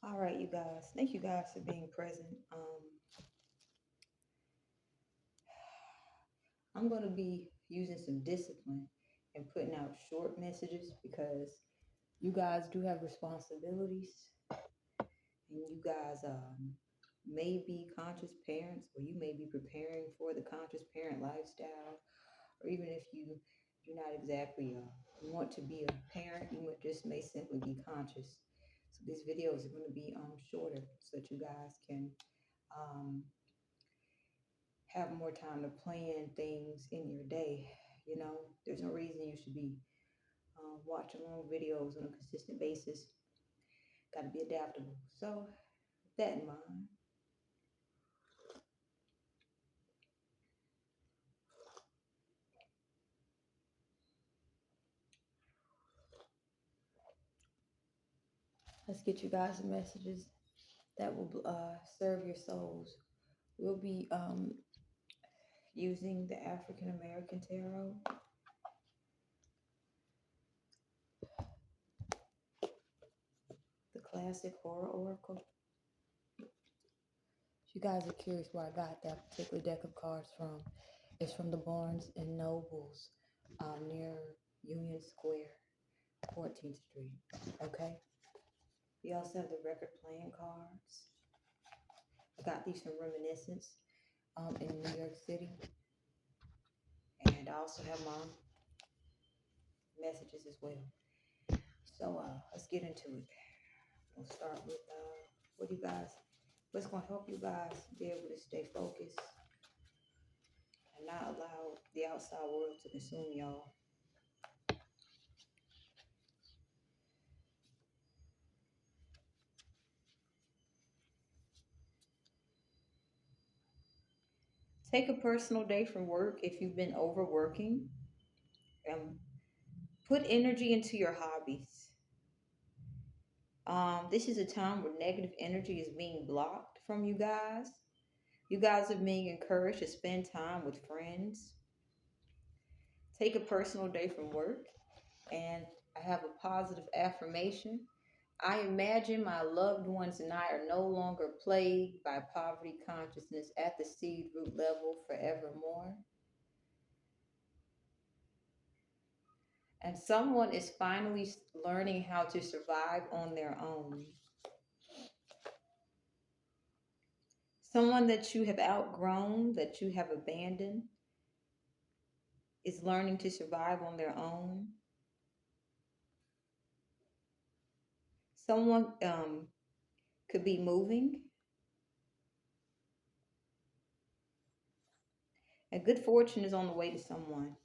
All right, you guys. Thank you guys for being present. I'm going to be using some discipline and putting out short messages because you guys do have responsibilities and you guys may be conscious parents or you may be preparing for the conscious parent lifestyle, or even if you do not exactly want to be a parent, you just may simply be conscious. So these videos are going to be shorter so that you guys can um, have more time to plan things in your day. You know, there's no reason you should be watching long videos on a consistent basis. Got to be adaptable. So, with that in mind, let's get you guys some messages that will serve your souls. We'll be using the African American Tarot, the Classic Horror Oracle. If you guys are curious where I got that particular deck of cards from, it's from the Barnes and Nobles near Union Square, 14th Street. Okay. We also have the record playing cards. I got these from Reminiscence in New York City. And I also have my messages as well. So let's get into it. We'll start with what do you guys, what's going to help you guys be able to stay focused and not allow the outside world to consume y'all. Take a personal day from work if you've been overworking, and put energy into your hobbies. This is a time where negative energy is being blocked from you guys. You guys are being encouraged to spend time with friends. Take a personal day from work, and I have a positive affirmation. I imagine my loved ones and I are no longer plagued by poverty consciousness at the seed root level forevermore. And someone is finally learning how to survive on their own. Someone that you have outgrown, that you have abandoned, is learning to survive on their own. Someone could be moving. And good fortune is on the way to someone.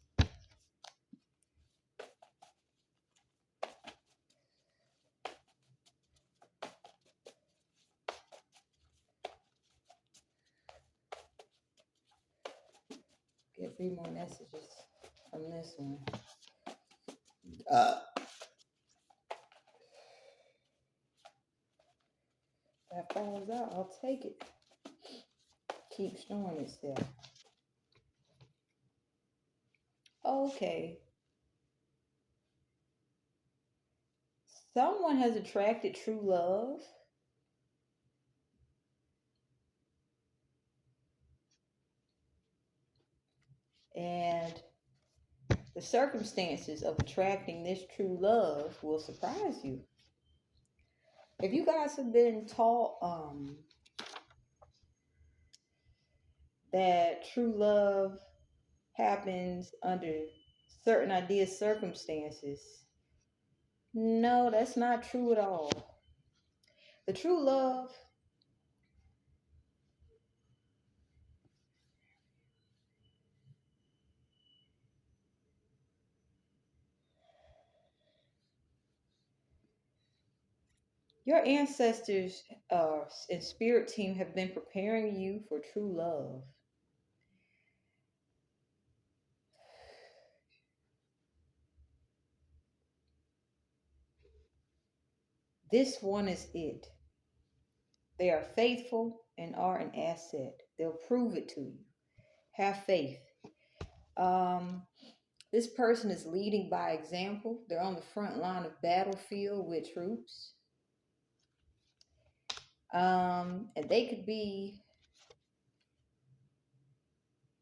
Get 3 more messages from this one. That falls out, I'll take it. Keep showing itself. Okay. Someone has attracted true love. And the circumstances of attracting this true love will surprise you. If you guys have been taught that true love happens under certain ideas, circumstances, no, that's not true at all. The true love your ancestors and spirit team have been preparing you for true love. This one is it. They are faithful and are an asset. They'll prove it to you. Have faith. This person is leading by example. They're on the front line of battlefield with troops. And they could be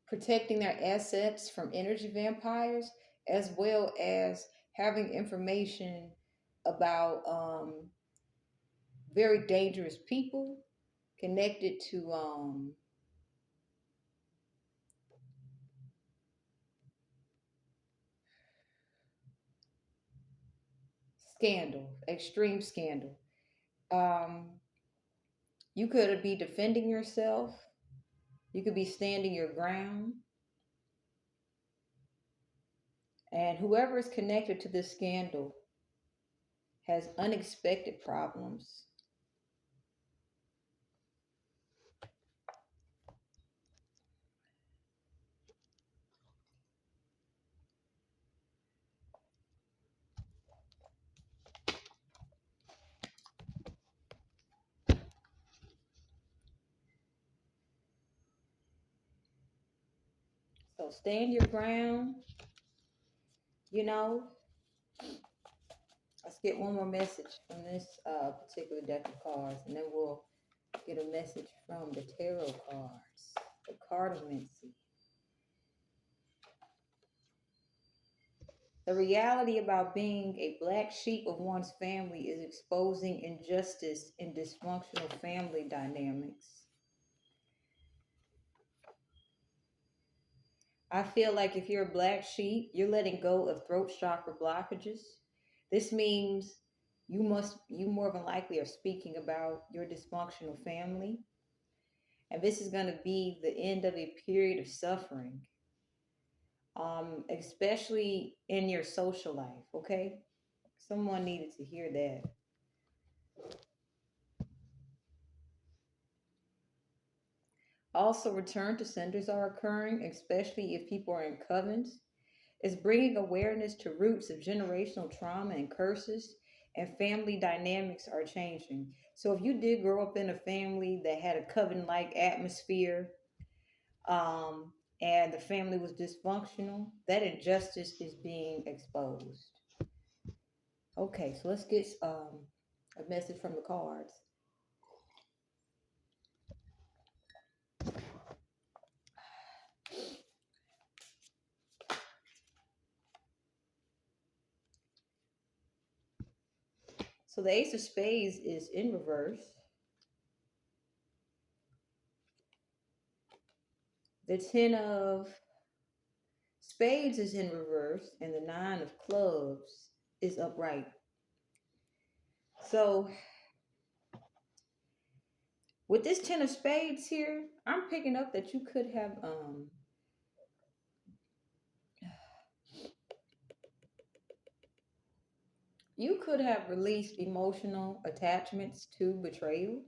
protecting their assets from energy vampires, as well as having information about very dangerous people connected to scandal, extreme scandal. Um, you could be defending yourself. You could be standing your ground. And whoever is connected to this scandal has unexpected problems. So stand your ground. You know, let's get one more message from this particular deck of cards, and then we'll get a message from the tarot cards, the cartomancy. The reality about being a black sheep of one's family is exposing injustice in dysfunctional family dynamics. I feel like if you're a black sheep, you're letting go of throat chakra blockages. This means you more than likely are speaking about your dysfunctional family. And this is going to be the end of a period of suffering, especially in your social life, okay? Someone needed to hear that. Also, return to senders are occurring, especially if people are in covens. It's bringing awareness to roots of generational trauma and curses, and family dynamics are changing. So, if you did grow up in a family that had a coven like atmosphere, um, and the family was dysfunctional, that injustice is being exposed. Okay, so let's get a message from the cards. So the Ace of Spades is in reverse. The Ten of Spades is in reverse, and the Nine of Clubs is upright. So with this Ten of Spades here, I'm picking up that you could have released emotional attachments to betrayal.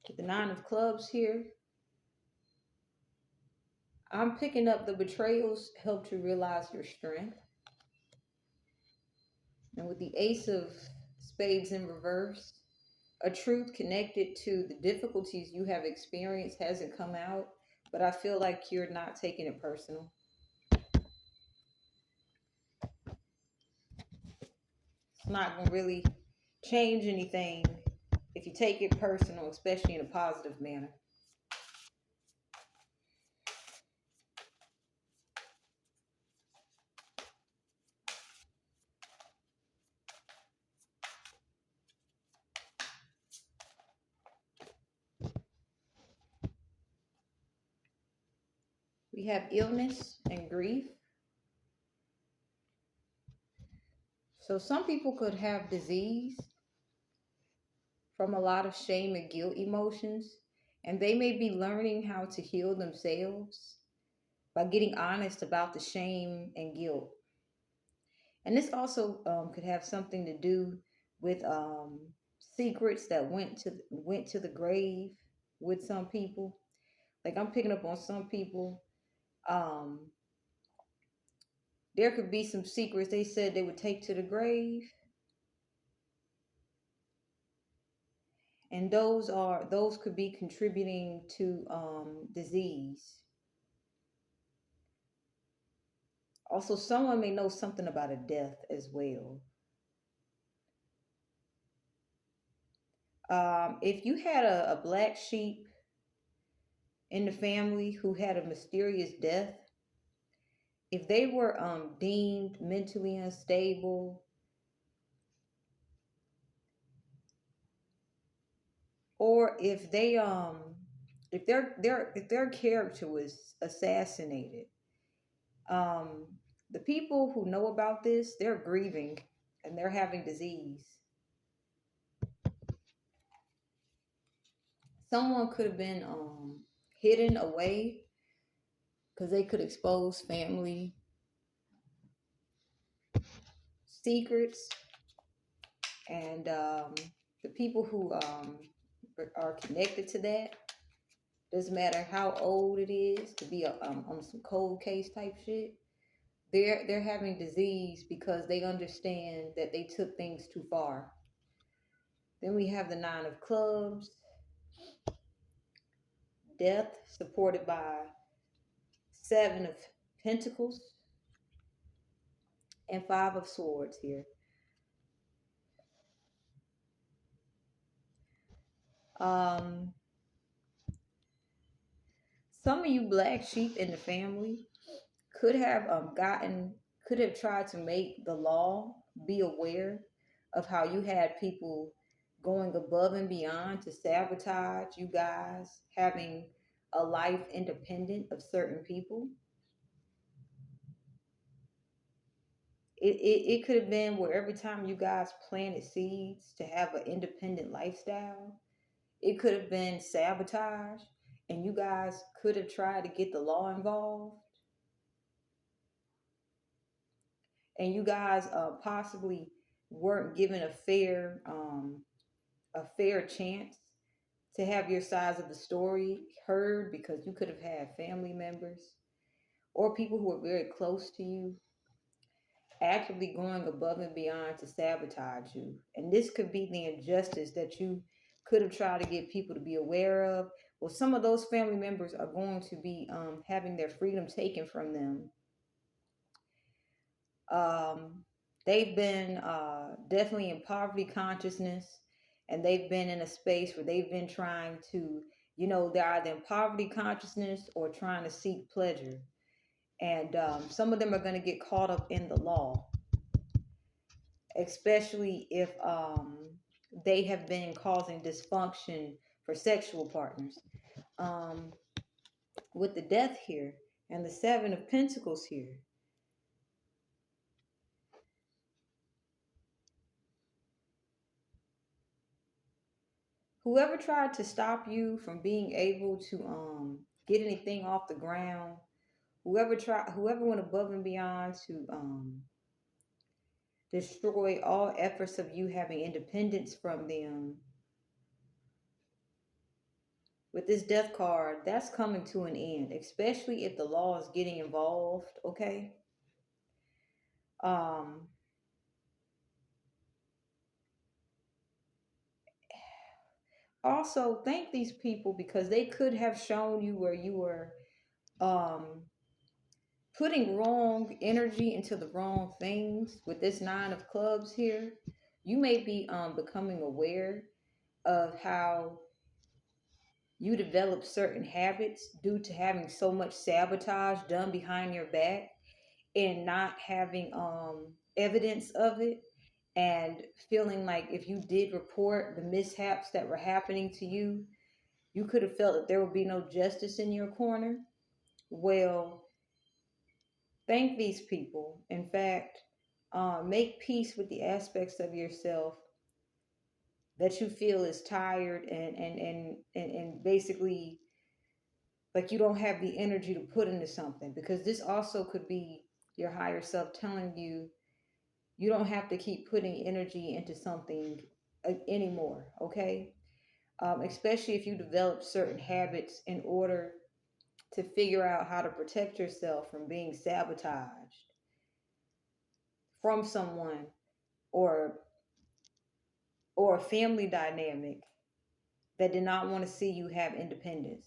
With the Nine of Clubs here, I'm picking up the betrayals help to realize your strength. And with the Ace of Spades in reverse, a truth connected to the difficulties you have experienced hasn't come out, but I feel like you're not taking it personal. It's not going to really change anything if you take it personal, especially in a positive manner. We have illness and grief. So some people could have disease from a lot of shame and guilt emotions, and they may be learning how to heal themselves by getting honest about the shame and guilt. And this also could have something to do with secrets that went to the grave with some people. Like I'm picking up on some people. Um, there could be some secrets they said they would take to the grave, and those could be contributing to disease. Also, someone may know something about a death as well. If you had a black sheep in the family who had a mysterious death, if they were deemed mentally unstable, or if their character was assassinated, um, the people who know about this, they're grieving and they're having disease. Someone could have been hidden away because they could expose family secrets, and the people who are connected to that, doesn't matter how old it is, to be on some cold case type shit. They're having disease because they understand that they took things too far. Then we have the nine of clubs, death supported by seven of pentacles and five of swords here. Um, some of you black sheep in the family could have could have tried to make the law be aware of how you had people going above and beyond to sabotage you guys having a life independent of certain people. It could have been where every time you guys planted seeds to have an independent lifestyle, it could have been sabotage, and you guys could have tried to get the law involved, and you guys possibly weren't given a fair chance to have your sides of the story heard, because you could have had family members or people who are very close to you actively going above and beyond to sabotage you. And this could be the injustice that you could have tried to get people to be aware of. Well, some of those family members are going to be having their freedom taken from them. Um, they've been definitely in poverty consciousness, and they've been in a space where they've been trying to, they're either in poverty consciousness or trying to seek pleasure. And some of them are going to get caught up in the law, especially if they have been causing dysfunction for sexual partners. Um, with the death here and the seven of pentacles here, whoever tried to stop you from being able to get anything off the ground, whoever went above and beyond to destroy all efforts of you having independence from them, with this death card, that's coming to an end, especially if the law is getting involved. Okay. um Also, thank these people because they could have shown you where you were um putting wrong energy into the wrong things. With this nine of clubs here, you may be becoming aware of how you develop certain habits due to having so much sabotage done behind your back and not having evidence of it, and feeling like if you did report the mishaps that were happening to you, you could have felt that there would be no justice in your corner. Well, thank these people. In fact, make peace with the aspects of yourself that you feel is tired and basically like you don't have the energy to put into something, because this also could be your higher self telling you you don't have to keep putting energy into something anymore. Okay. Especially if you develop certain habits in order to figure out how to protect yourself from being sabotaged from someone, or a family dynamic that did not want to see you have independence.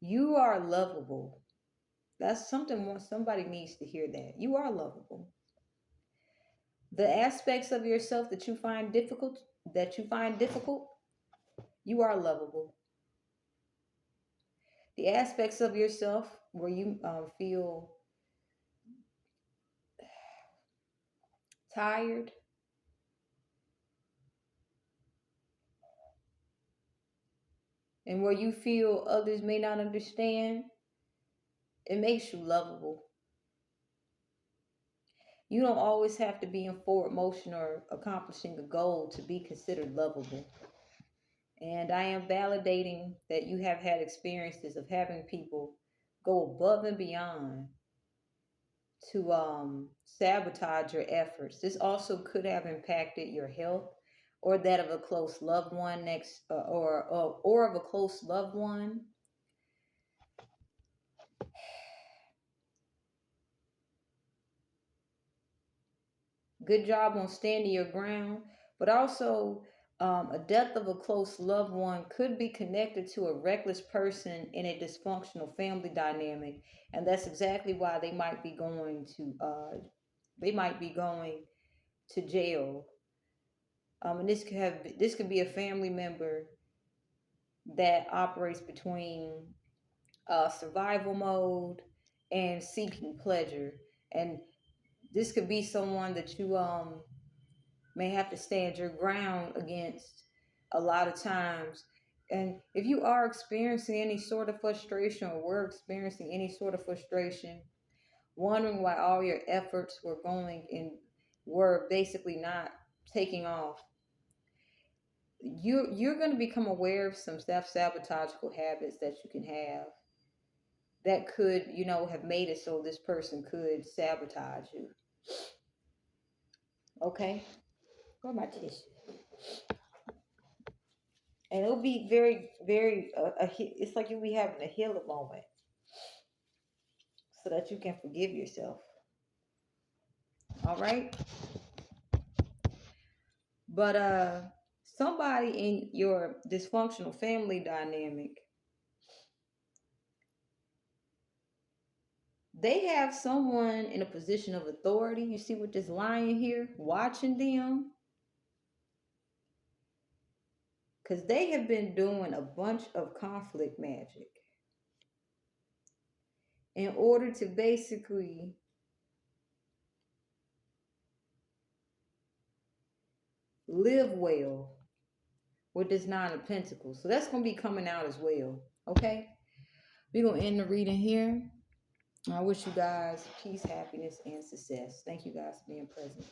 You are lovable. That's something more, somebody needs to hear that. You are lovable. The aspects of yourself that you find difficult, you are lovable. The aspects of yourself where you feel tired, and where you feel others may not understand, it makes you lovable. You don't always have to be in forward motion or accomplishing a goal to be considered lovable. And I am validating that you have had experiences of having people go above and beyond to sabotage your efforts. This also could have impacted your health or that of a close loved one or of a close loved one. Good job on standing your ground, but also a death of a close loved one could be connected to a reckless person in a dysfunctional family dynamic, and that's exactly why they might be going to jail. And this could be a family member that operates between survival mode and seeking pleasure, and this could be someone that you may have to stand your ground against a lot of times. And if you are experiencing any sort of frustration or were experiencing any sort of frustration, wondering why all your efforts were basically not taking off, you're going to become aware of some self-sabotageable habits that you can have that could, have made it so this person could sabotage you. Okay? Where my tissue? And it'll be very, very, it's like you'll be having a healing moment so that you can forgive yourself. All right? But somebody in your dysfunctional family dynamic, they have someone in a position of authority. You see with this lion here watching them, because they have been doing a bunch of conflict magic in order to basically live well with this Nine of Pentacles. So that's going to be coming out as well. Okay? We're going to end the reading here. I wish you guys peace, happiness, and success. Thank you guys for being present.